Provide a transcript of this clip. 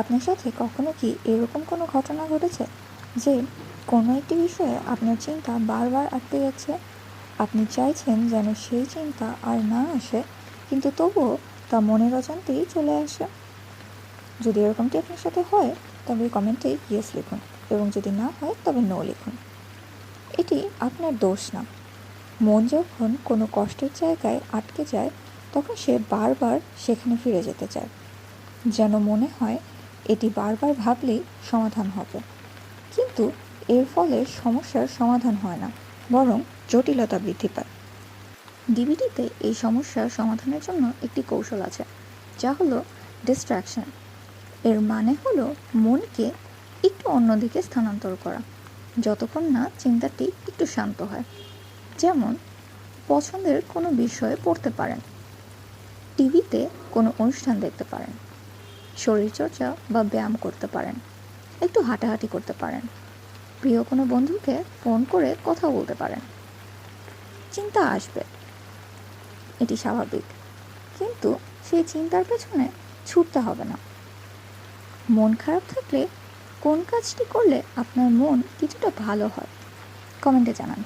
আপনার সাথে কখনো কি এরকম কোনো ঘটনা ঘটেছে যে কোনো একটি বিষয়ে আপনার চিন্তা বারবার আটকে যাচ্ছে? আপনি চাইছেন যেন সেই চিন্তা আর না আসে, কিন্তু তবুও তা মনের অজান্তেই চলে আসে? যদি এরকমটি আপনার সাথে হয়, তবে কমেন্টে ইয়েস লিখুন, এবং যদি না হয় তবে নো লিখুন। এটি আপনার দোষ না। মন যখন কোনো কষ্টের জায়গায় আটকে যায়, তখন সে বারবার সেখানে ফিরে যেতে চায়, যেন মনে হয় এটি বারবার ভাবলেই সমাধান হবে। কিন্তু এর ফলে সমস্যার সমাধান হয় না, বরং জটিলতা বৃদ্ধি পায়। ডিবিটিতে এই সমস্যার সমাধানের জন্য একটি কৌশল আছে, যা হলো ডিস্ট্র্যাকশন। এর মানে হলো মনকে একটু অন্যদিকে স্থানান্তর করা, যতক্ষণ না চিন্তাটি একটু শান্ত হয়। যেমন পছন্দের কোনো বিষয়ে পড়তে পারেন, টিভিতে কোনো অনুষ্ঠান দেখতে পারেন, শরীরচর্চা বা ব্যায়াম করতে পারেন, একটু হাঁটাহাঁটি করতে পারেন, প্রিয় কোনো বন্ধুকে ফোন করে কথা বলতে পারেন। চিন্তা আসবে, এটি স্বাভাবিক, কিন্তু সেই চিন্তার পেছনে ছুটতে হবে না। মন খারাপ থাকলে কোন কাজটি করলে আপনার মন কিছুটা ভালো হয়, কমেন্টে জানান।